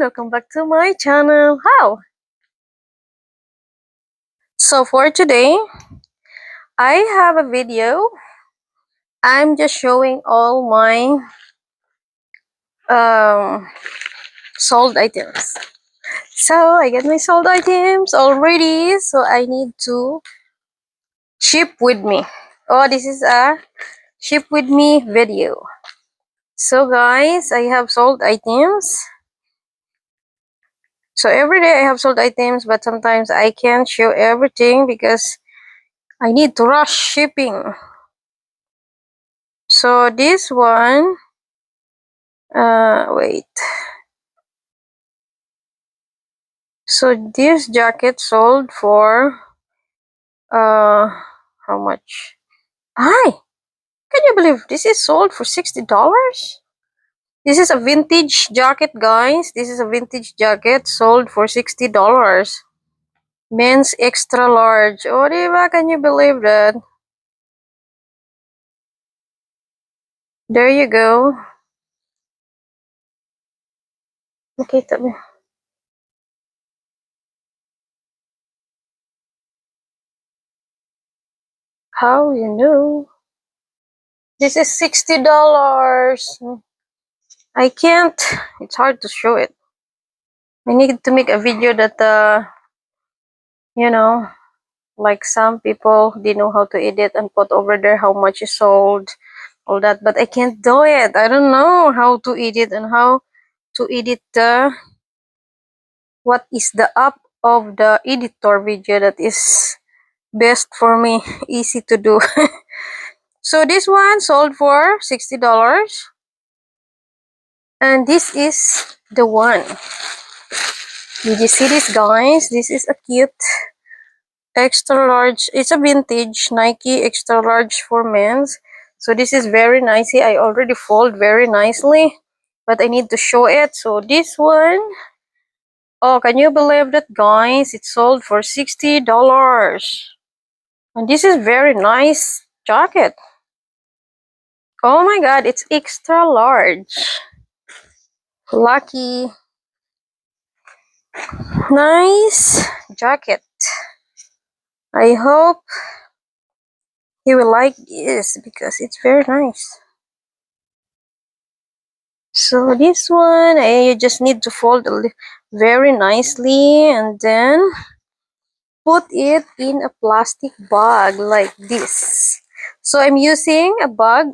everyone, welcome back to my channel. So for today, I have a video. I'm just showing all my um, sold items. So I got my sold items already, so I need to ship with me. Oh, this is a ship with me video. So guys, I have sold items. So every day I have sold items, but sometimes I can't show everything because I need to rush shipping. So this one, wait. So this jacket sold for, how much? Hi, can you believe this is sold for $60? This is a vintage jacket, guys. This is a vintage jacket sold for $60. Men's extra large. Oh, diba? Can you believe that? There you go. Nakita mo. How you know? This is $60. I can't. It's hard to show it. I need to make a video that, you know, like some people, they know how to edit and put over there how much is sold, all that, but I can't do it. I don't know how to edit and how to edit the, what is the app of the editor video that is best for me, easy to do. So this one sold for $60. And this is the one. Did you see this, guys? This is a cute extra large. It's a vintage Nike extra large for men's. So this is very nicey. I already fold very nicely, but I need to show it. So this one, oh, can you believe that, guys? It sold for $60. And this is very nice jacket. Oh my god, it's extra large. Lucky. Nice jacket. I hope you will like this because it's very nice. So this one, you just need to fold very nicely and then put it in a plastic bag like this. So I'm using a bag,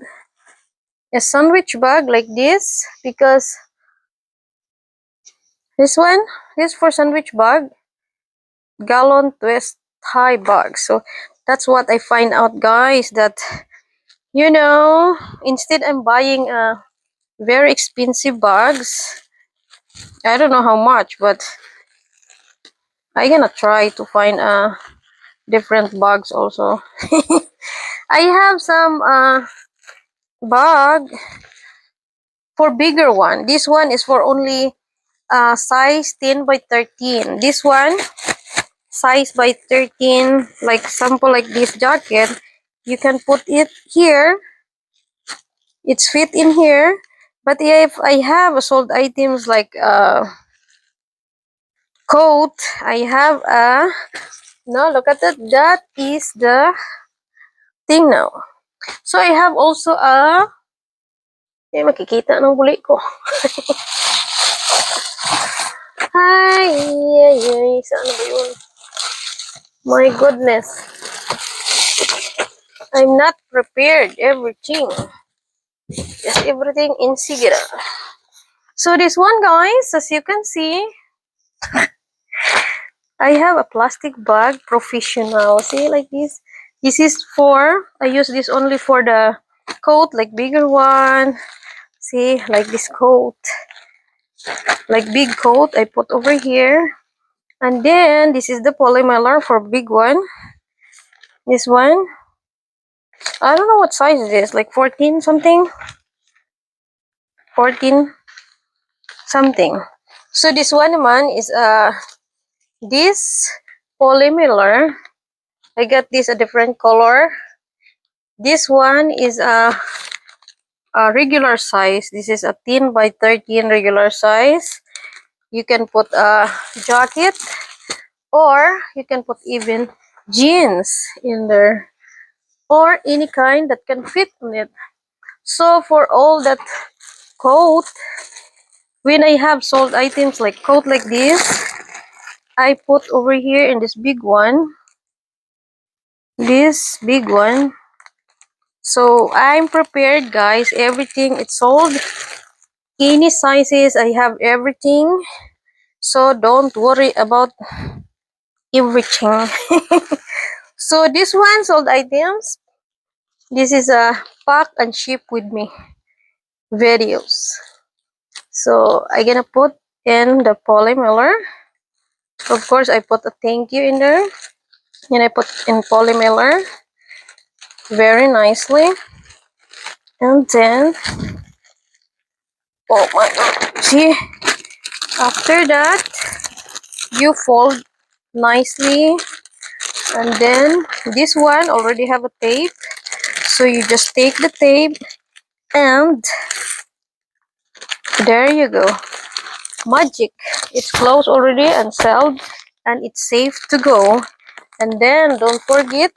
a sandwich bag like this, because this one is for sandwich bag, gallon twist tie bag. So that's what I find out, guys, that, you know, instead I'm buying very expensive bags. I don't know how much, but I'm gonna try to find different bags also. I have some bag for bigger one. This one is for only size 10 by 13. This one size by 13, like sample like this jacket. You can put it here. It's fit in here. But if I have sold items like coat, I have a, no, look at that. That is the thing now. So I have also a, makikita ng huli ko. Ay, saan ba yun? My goodness. I'm not prepared everything. Just everything in Sigira. So this one, guys, as you can see, I have a plastic bag, professional. See, like this. This is for, I use this only for the coat, like bigger one. See, like this coat. Like big coat, I put over here. And then, this is the polymer for big one. This one. I don't know what size it is, like 14 something. 14 something. So this one naman is this polymer. I got this a different color. This one is a regular size. This is a 10 by 13 regular size. You can put a jacket, or you can put even jeans in there, or any kind that can fit on it. So for all that coat, when I have sold items like coat like this, I put over here in this big one. This big one. So I'm prepared, guys. Everything it's sold. Any sizes, I have everything. So don't worry about everything. So this one sold items. This is a pack and ship with me videos. So I gonna put in the polymer. Of course, I put a thank you in there, and I put in polymer very nicely. And then, oh my god, see, after that, you fold nicely. And then this one already have a tape, so you just take the tape, and there you go, magic. It's closed already and sealed, and it's safe to go. And then don't forget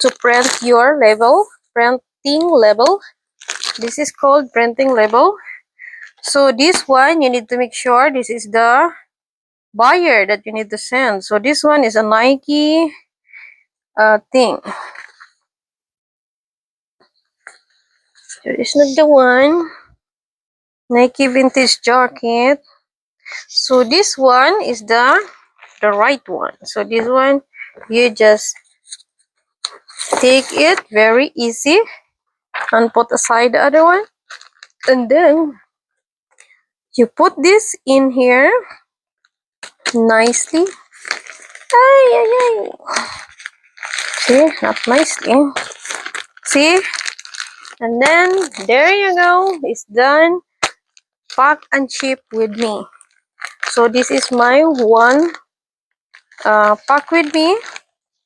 to print your label, printing label. This is called printing label. So this one, you need to make sure this is the buyer that you need to send. So this one is a Nike thing. So it's not the one. Nike vintage jacket. So this one is the right one. So this one, you just take it very easy and put aside the other one, and then you put this in here nicely. Ay, ay, ay. See, not nicely. See, and then there you go. It's done. Pack and ship with me. So this is my one pack with me.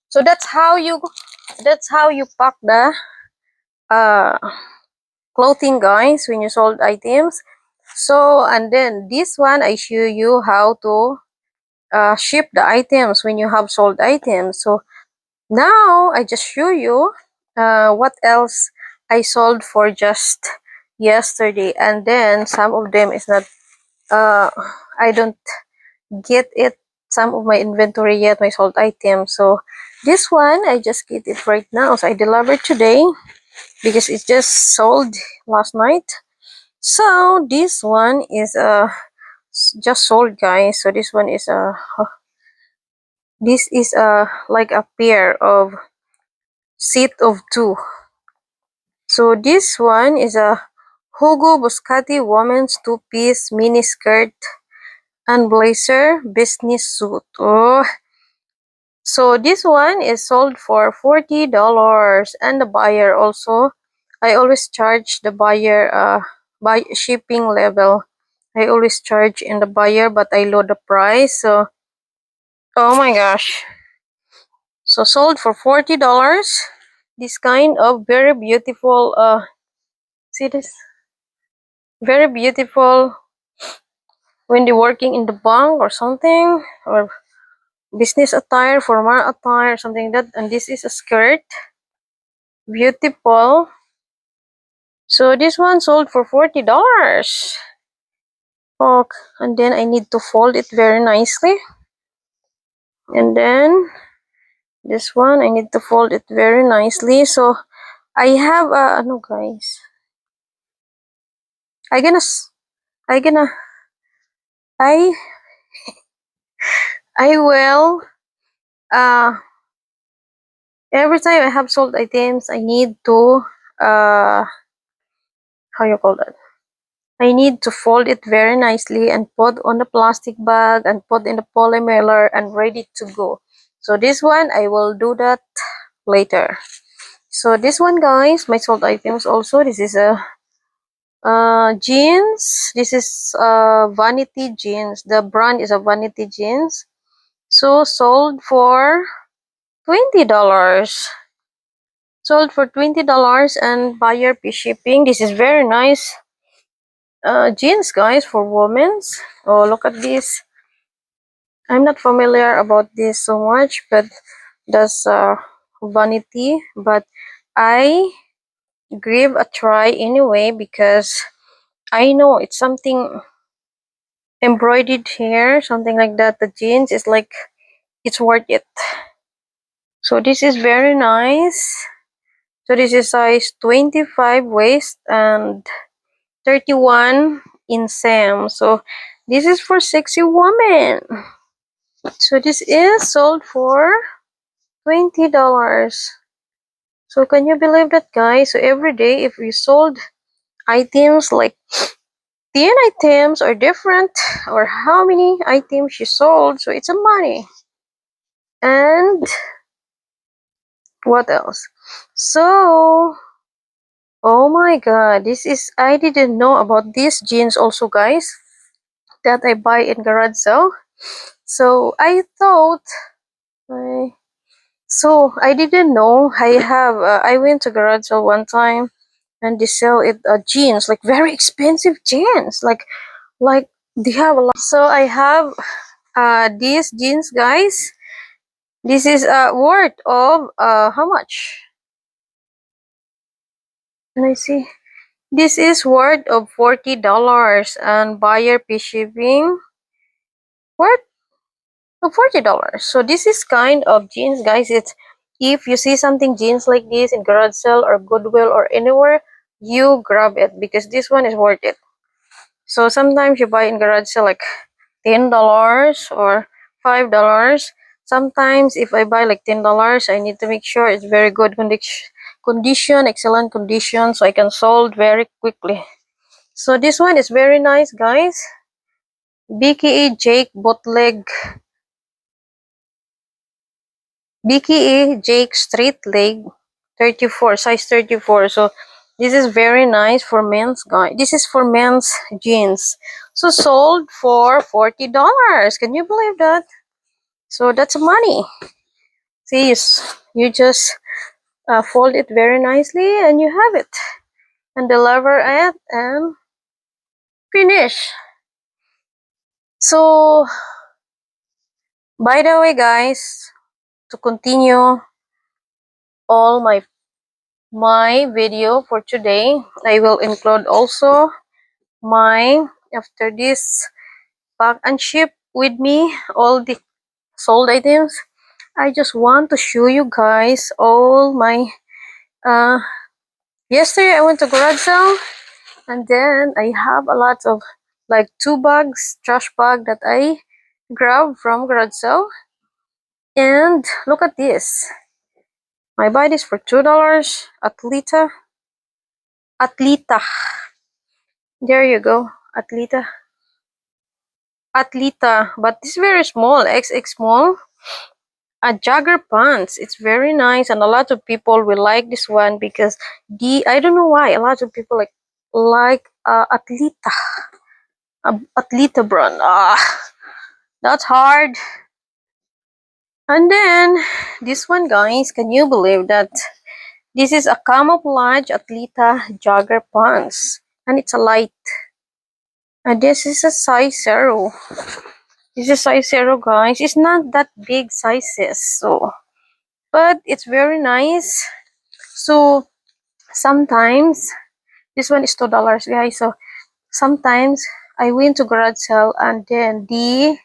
So that's how you pack the uh clothing, guys, when you sold items. So, and then this one I show you how to ship the items when you have sold items. So now I just show you what else I sold for just yesterday, and then some of them is not I don't get it, some of my inventory yet, my sold items. So this one I just get it right now, so I delivered today because it just sold last night. So this one is just sold, guys. So this one is like a pair of set of two. So this one is a Hugo Boscati women's two-piece mini skirt and blazer business suit. Oh, so this one is sold for $40, and the buyer also, I always charge the buyer by shipping level. I always charge in the buyer, but I load the price. So oh my gosh. So sold for $40. This kind of very beautiful see this? Very beautiful when they're working in the bank or something, or business attire, formal attire, something like that. And this is a skirt. Beautiful. So this one sold for $40. Oh, and then I need to fold it very nicely. And then this one I need to fold it very nicely. So I have no, guys. I gonna I gonna I I will every time I have sold items, I need to how you call that? I need to fold it very nicely and put on the plastic bag and put in the polymer and ready to go. So this one I will do that later. So this one, guys, my sold items also. This is a jeans. This is Vanity jeans. The brand is a Vanity jeans. So sold for $20. Sold for $20 and buyer fee shipping. This is very nice. jeans, guys, for women's. Oh, look at this. I'm not familiar about this so much, but that's vanity. But I give a try anyway because I know it's something embroidered here, something like that. The jeans is like it's worth it. So this is very nice. So this is size 25 waist and 31 inseam. So this is for sexy woman. So this is sold for $20. So can you believe that, guys? So every day if we sold items like 10 items or different or how many items you sold, so it's a money. And what else? So oh my god, this is I didn't know about these jeans also, guys, that I buy in garage sale. So I thought I so I didn't know I went to garage sale one time and they sell it jeans, like very expensive jeans, like they have a lot. So I have these jeans, guys. This is worth of how much? Can I see? This is worth of $40 and buyer fee shipping worth of $40. So this is kind of jeans, guys. It's if you see something jeans like this in garage sale or Goodwill or anywhere, you grab it because this one is worth it. So sometimes you buy in garage sale like $10 or $5. Sometimes if I buy like $10, I need to make sure it's very good condition, excellent condition, so I can sold very quickly. So this one is very nice, guys. BKE Jake bootleg. BKE Jake straight leg 34, size 34. So this is very nice for men's, guys. This is for men's jeans. So sold for $40. Can you believe that? So that's money. See, you just fold it very nicely and you have it. And deliver it and finish. So, by the way, guys, to continue all my video for today, I will include also my after this pack and ship with me all the sold items. I just want to show you guys all my yesterday I went to garage sale and then I have a lot of like 2 bags trash bag that I grabbed from garage sale. And look at this, I buy this for $2. Atleta, there you go. Atleta, but this is very small, XX small. A jogger pants, it's very nice and a lot of people will like this one because I don't know why a lot of people like Atleta, Atleta brand. That's hard. And then this one, guys, can you believe that this is a camouflage Atleta jogger pants and it's a light, and this is a size 0. This is size 0, guys. It's not that big sizes, so but it's very nice. So sometimes this one is $2, guys. So sometimes I went to garage sale and then they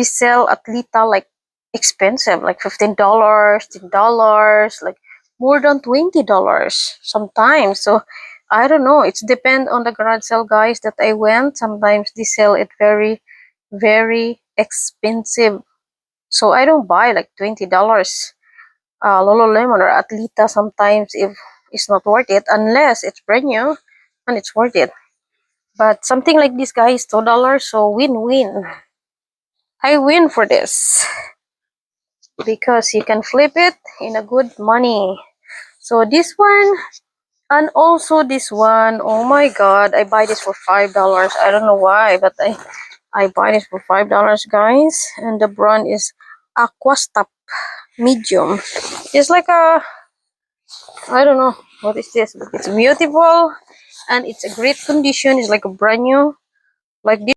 sell Atleta like expensive, like $15, $10, like more than $20 sometimes. So I don't know. It's depend on the garage sale, guys, that I went. Sometimes they sell it very, very expensive. So I don't buy like $20 Lululemon or Atleta sometimes if it's not worth it unless it's brand new and it's worth it. But something like this, guys, $2, so win-win. I win for this because you can flip it in a good money. So this one and also this one, oh my god, I buy this for $5. I don't know why, but I buy this for $5, guys, and the brand is Aquastop medium. It's like a, I don't know what is this, but it's beautiful and it's a great condition. It's like a brand new. Like this.